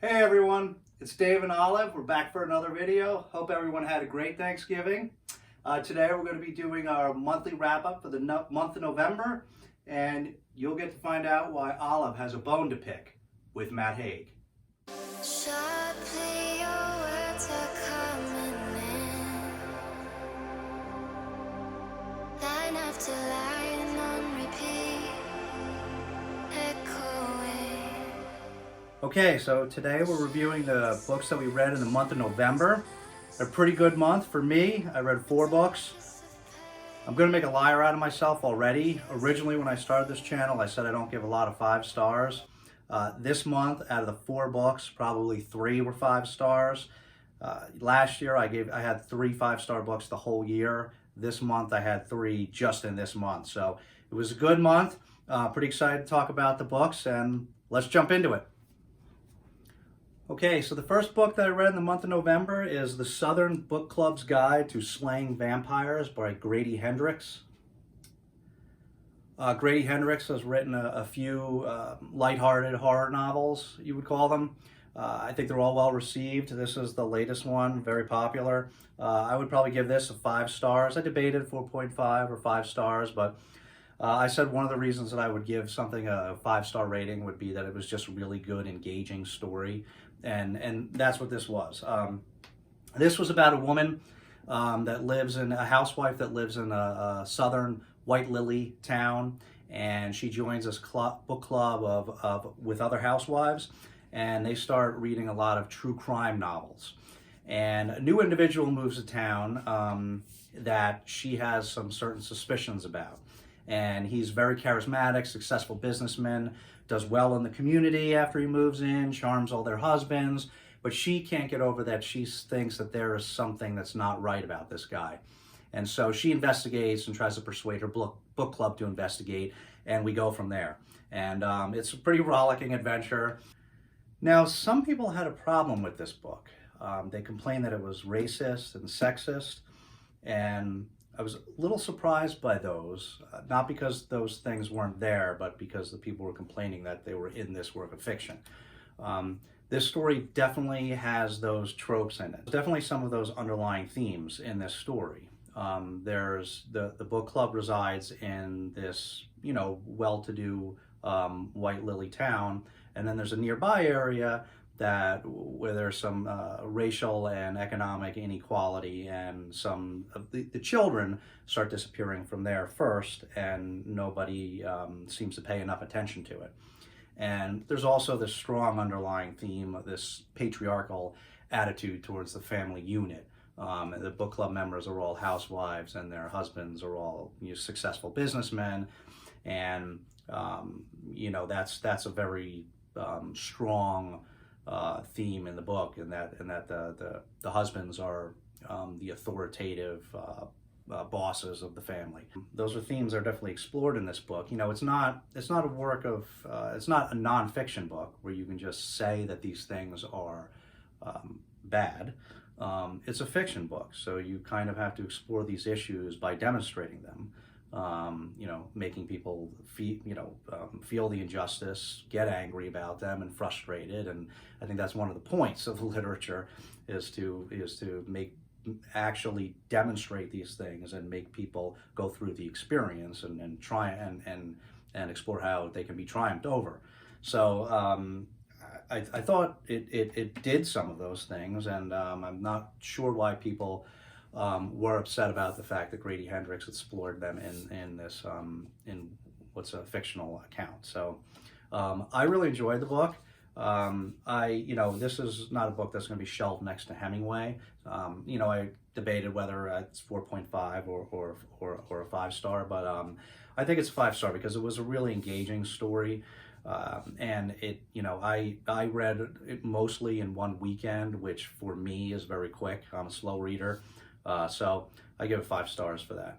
Hey everyone, it's Dave and Olive. We're back for another video. Hope everyone had a great Thanksgiving. Today we're going to be doing our monthly wrap-up for the month of November, and you'll get to find out why Olive has a bone to pick with Matt Haig. Sharply your words are coming in, line after line on repeat, echoing. Okay, so today we're reviewing the books that we read in the month of November. A pretty good month for me. I read 4 books. I'm going to make a liar out of myself already. Originally, when I started this channel, I said I don't give a lot of 5 stars. This month, out of the 4 books, probably 3 were 5 stars. Last year, I had 3 5-star books the whole year. This month, I had 3 just in this month. So it was a good month. Pretty excited to talk about the books, and let's jump into it. Okay, so the first book that I read in the month of November is The Southern Book Club's Guide to Slaying Vampires by Grady Hendrix. Grady Hendrix has written a few lighthearted horror novels, you would call them. I think they're all well received. This is the latest one, very popular. I would probably give this a 5 stars. I debated 4.5 or 5 stars, but I said one of the reasons that I would give something a 5-star rating would be that it was just a really good, engaging story. And that's what this was. This was about a woman that lives in, a housewife that lives in a southern White Lily town, and she joins this book club with other housewives, and they start reading a lot of true crime novels. And a new individual moves to town that she has some certain suspicions about. And he's very charismatic, successful businessman, does well in the community after he moves in, charms all their husbands, but she can't get over that. She thinks that there is something that's not right about this guy. And so she investigates and tries to persuade her book club to investigate, and we go from there. And it's a pretty rollicking adventure. Now, some people had a problem with this book. They complained that it was racist and sexist, and I was a little surprised by those, not because those things weren't there, but because the people were complaining that they were in this work of fiction. This story definitely has those tropes in it. Definitely some of those underlying themes in this story. There's the book club resides in this, well-to-do White Lily town, and then there's a nearby area where there's some racial and economic inequality, and some of the children start disappearing from there first, and nobody seems to pay enough attention to it. And there's also this strong underlying theme of this patriarchal attitude towards the family unit. The book club members are all housewives, and their husbands are all successful businessmen, and that's a very strong theme in the book, and that the husbands are the authoritative bosses of the family. Those are themes that are definitely explored in this book. It's not a work of it's not a nonfiction book where you can just say that these things are bad. It's a fiction book, so you kind of have to explore these issues by demonstrating them. Making people feel the injustice, get angry about them, and frustrated. And I think that's one of the points of the literature is to actually demonstrate these things and make people go through the experience and try and explore how they can be triumphed over. So I thought it did some of those things, and I'm not sure why people were upset about the fact that Grady Hendrix explored them in this in what's a fictional account. So I really enjoyed the book. This is not a book that's going to be shelved next to Hemingway. I debated whether it's 4.5 or a 5-star, but I think it's a 5-star because it was a really engaging story. And I read it mostly in one weekend, which for me is very quick. I'm a slow reader. So I give it 5 stars for that.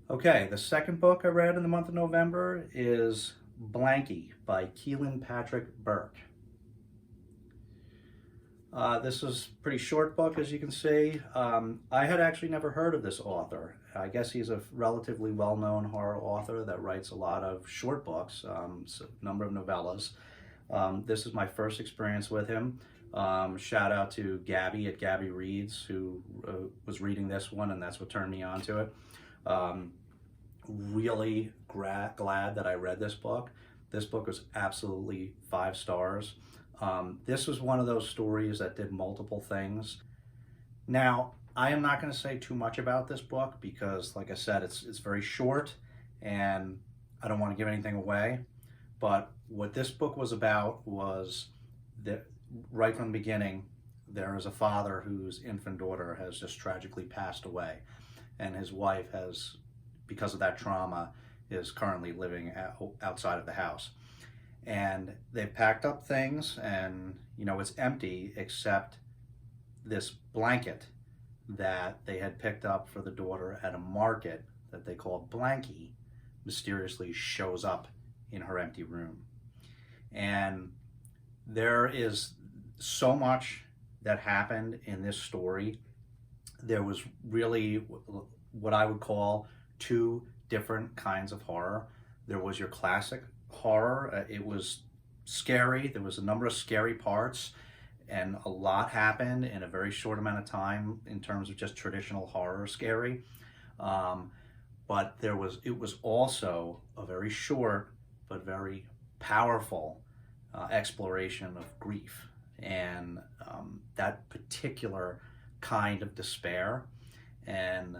Okay, the second book I read in the month of November is Blanky by Kealan Burke. This is a pretty short book, as you can see. I had actually never heard of this author. I guess he's a relatively well-known horror author that writes a lot of short books, a number of novellas. This is my first experience with him. Shout out to Gabby at Gabby Reads, who was reading this one, and that's what turned me on to it. Really glad that I read this book. This book was absolutely 5 stars. This was one of those stories that did multiple things. Now, I am not going to say too much about this book because, like I said, it's very short and I don't want to give anything away. But what this book was about was that right from the beginning, there is a father whose infant daughter has just tragically passed away. And his wife has, because of that trauma, is currently living outside of the house. And they've packed up things and, you know, it's empty except this blanket that they had picked up for the daughter at a market that they called Blanky mysteriously shows up in her empty room. And there is so much that happened in this story. There was really what I would call 2 different kinds of horror. There was your classic horror. It was scary. There was a number of scary parts, and a lot happened in a very short amount of time in terms of just traditional horror scary. But it was also a very short but very powerful exploration of grief and that particular kind of despair and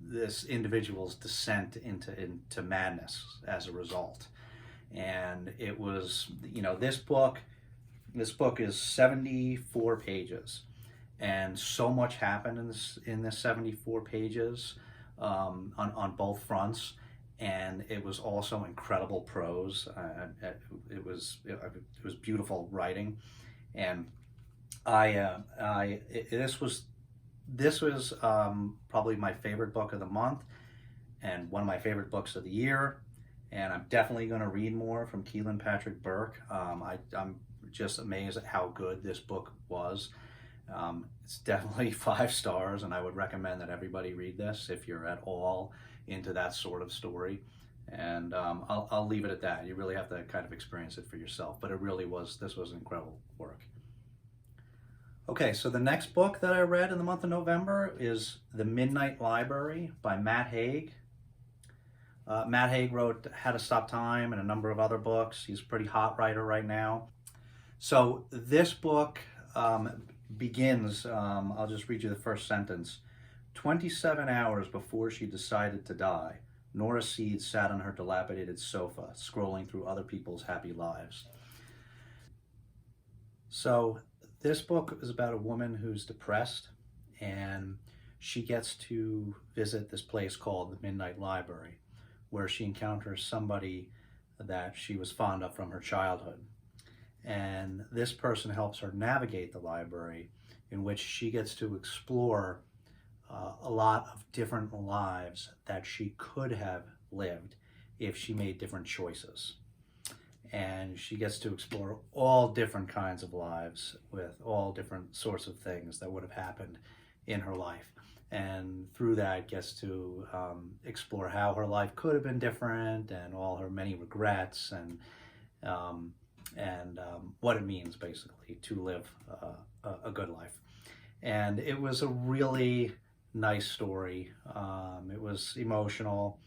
this individual's descent into madness as a result. And it was, you know, this book is 74 pages, and so much happened in this 74 pages on both fronts. And it was also incredible prose. It was beautiful writing, and this was probably my favorite book of the month, and one of my favorite books of the year. And I'm definitely going to read more from Kealan Patrick Burke. I'm just amazed at how good this book was. It's definitely 5 stars, and I would recommend that everybody read this if you're at all into that sort of story. And I'll leave it at that. You really have to kind of experience it for yourself, but this was incredible work. Okay, so the next book that I read in the month of November is The Midnight Library by Matt Haig. Matt Haig wrote How to Stop Time and a number of other books. He's a pretty hot writer right now. So this book begins, I'll just read you the first sentence. 27 hours before she decided to die, Nora Seed sat on her dilapidated sofa, scrolling through other people's happy lives. So this book is about a woman who's depressed, and she gets to visit this place called the Midnight Library, where she encounters somebody that she was fond of from her childhood. And this person helps her navigate the library, in which she gets to explore a lot of different lives that she could have lived if she made different choices. And she gets to explore all different kinds of lives with all different sorts of things that would have happened in her life. And through that gets to explore how her life could have been different and all her many regrets and what it means basically to live a good life. And it was a really nice story. It was emotional,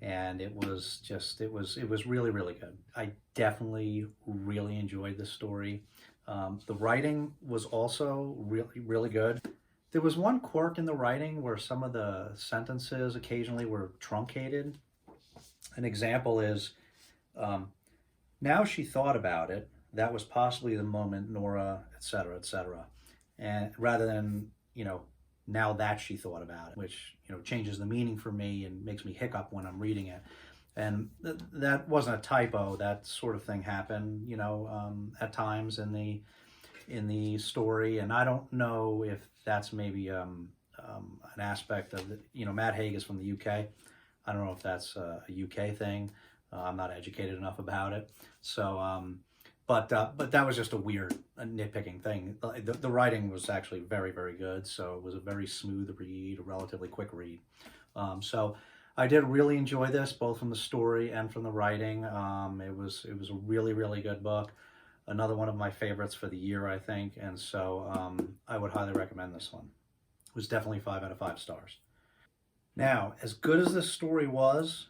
and it was really, really good. I definitely really enjoyed this story. The writing was also really, really good. There was one quirk in the writing where some of the sentences occasionally were truncated. An example is, now she thought about it, that was possibly the moment Nora, etc., etc. And rather than, now that she thought about it, which, changes the meaning for me and makes me hiccup when I'm reading it. And that wasn't a typo. That sort of thing happened, at times in the story. And I don't know if that's maybe an aspect of it. Matt Haig is from the UK. I don't know if that's a UK thing. I'm not educated enough about it. So, but that was just a weird nitpicking thing. The writing was actually very, very good. So it was a very smooth read, a relatively quick read. So I did really enjoy this, both from the story and from the writing. It was a really, really good book. Another one of my favorites for the year, I think. And so I would highly recommend this one. It was definitely 5 out of 5 stars. Now, as good as this story was,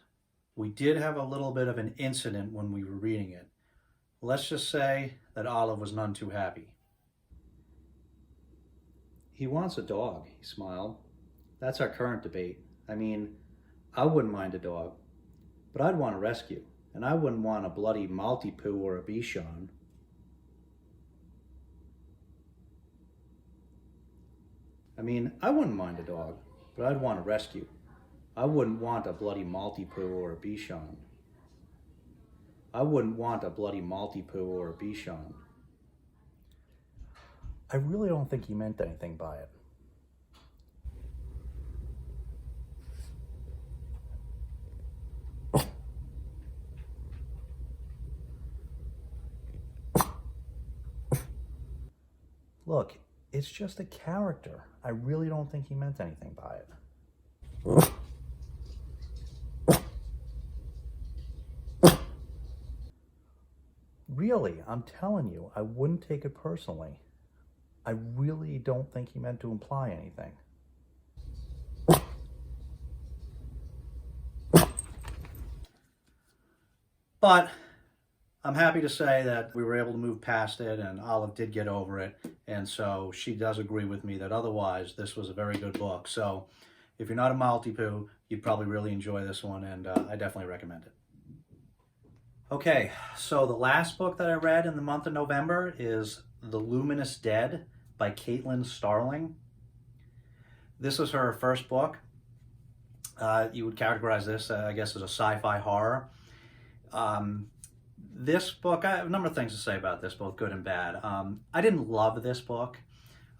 we did have a little bit of an incident when we were reading it. Let's just say that Olive was none too happy. He wants a dog, he smiled. That's our current debate. I mean, I wouldn't mind a dog, but I'd want a rescue, and I wouldn't want a bloody Maltipoo or a Bichon. I mean, I wouldn't mind a dog, but I'd want a rescue. I wouldn't want a bloody Maltipoo or a Bichon. I wouldn't want a bloody Maltipoo or a Bichon. I really don't think he meant anything by it. Look, it's just a character. I really don't think he meant anything by it. Really, I'm telling you, I wouldn't take it personally. I really don't think he meant to imply anything. But I'm happy to say that we were able to move past it, and Olive did get over it, and so she does agree with me that otherwise this was a very good book. So if you're not a Maltipoo, you'd probably really enjoy this one, and I definitely recommend it. Okay, so the last book that I read in the month of November is The Luminous Dead by Kealan Starling. This was her first book. You would categorize this, I guess, as a sci-fi horror. This book, I have a number of things to say about this, both good and bad. I didn't love this book.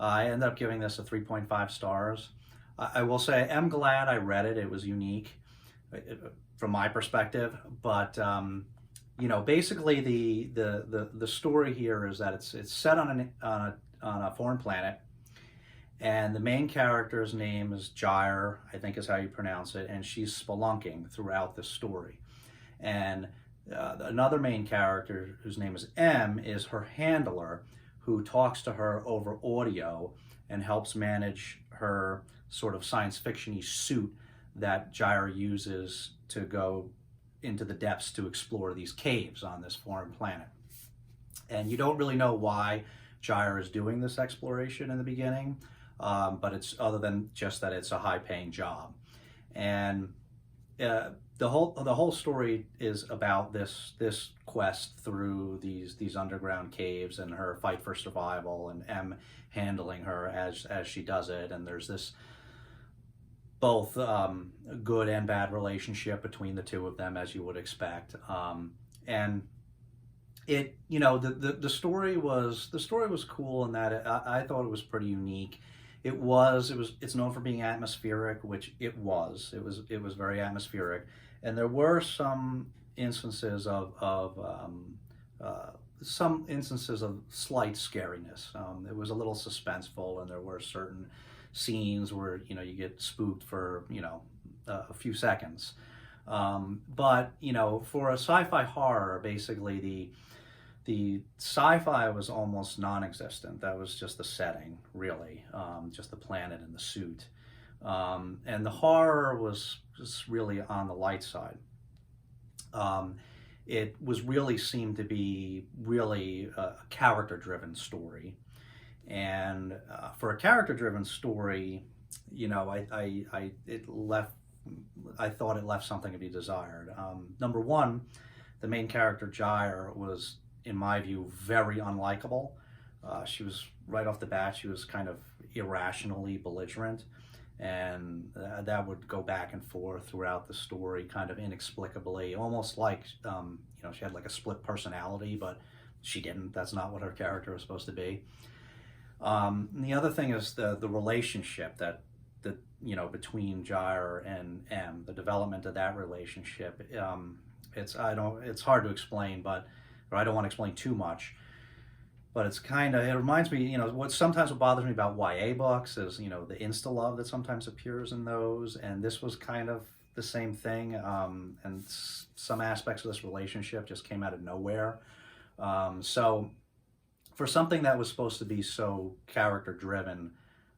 I ended up giving this a 3.5 stars. I will say I'm glad I read it. It was unique from my perspective, but you know, basically the story here is that it's set on a foreign planet, and the main character's name is Gyre, I think is how you pronounce it, and she's spelunking throughout the story. And another main character, whose name is M, is her handler, who talks to her over audio and helps manage her sort of science fiction-y suit that Gyre uses to go into the depths to explore these caves on this foreign planet. And you don't really know why Gyre is doing this exploration in the beginning, but it's other than just that it's a high-paying job. And the whole story is about this quest through these underground caves and her fight for survival, and M handling her as she does it. And there's this both good and bad relationship between the two of them, as you would expect. And it, you know, the story was cool in that I thought it was pretty unique. It's known for being atmospheric, which it was. It was very atmospheric, and there were some instances of slight scariness. It was a little suspenseful, and there were certain scenes where, you know, you get spooked for, you know, a few seconds. But, you know, for a sci-fi horror, basically the sci-fi was almost non-existent. That was just the setting, really, just the planet and the suit. And the horror was just really on the light side. It was really seemed to be really a character-driven story. And for a character-driven story, you know, I thought it left something to be desired. Number one, the main character Gyre was, in my view, very unlikable. She was right off the bat. She was kind of irrationally belligerent, and that would go back and forth throughout the story, kind of inexplicably, almost like you know, she had like a split personality, but she didn't. That's not what her character was supposed to be. And the other thing is the relationship that you know, between Gyre and M, the development of that relationship. It's hard to explain, or I don't want to explain too much. But it reminds me, you know, what bothers me about YA books is, you know, the insta love that sometimes appears in those, and this was kind of the same thing, and some aspects of this relationship just came out of nowhere. So for something that was supposed to be so character driven,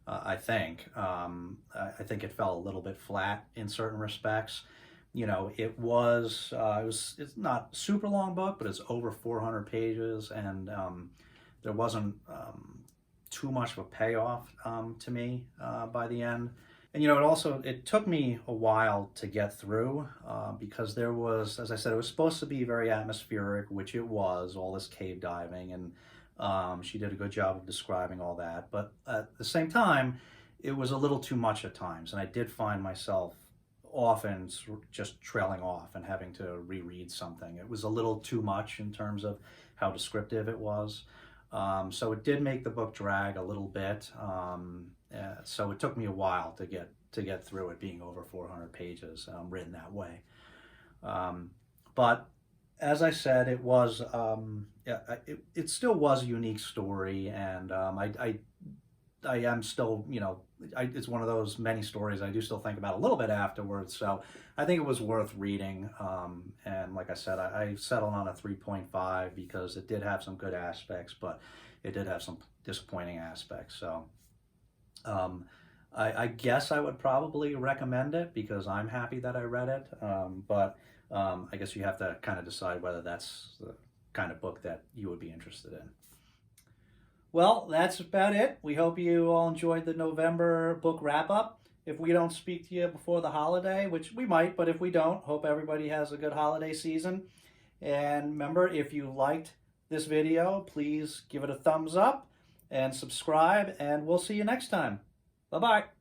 I think it fell a little bit flat in certain respects. You know, it's not a super long book, but it's over 400 pages, and there wasn't too much of a payoff to me by the end. And, you know, it took me a while to get through because there was, as I said, it was supposed to be very atmospheric, which it was, all this cave diving, and she did a good job of describing all that. But at the same time, it was a little too much at times, and I did find myself often just trailing off and having to reread something. It was a little too much in terms of how descriptive it was. So it did make the book drag a little bit. So it took me a while to get through it, being over 400 pages, written that way. But as I said, it was it still was a unique story, and I am still, you know, it's one of those many stories I do still think about a little bit afterwards. So I think it was worth reading. And like I said, I settled on a 3.5 because it did have some good aspects, but it did have some disappointing aspects. So I guess I would probably recommend it because I'm happy that I read it. But I guess you have to kind of decide whether that's the kind of book that you would be interested in. Well, that's about it. We hope you all enjoyed the November book wrap-up. If we don't speak to you before the holiday, which we might, but if we don't, hope everybody has a good holiday season. And remember, if you liked this video, please give it a thumbs up and subscribe, and we'll see you next time. Bye-bye.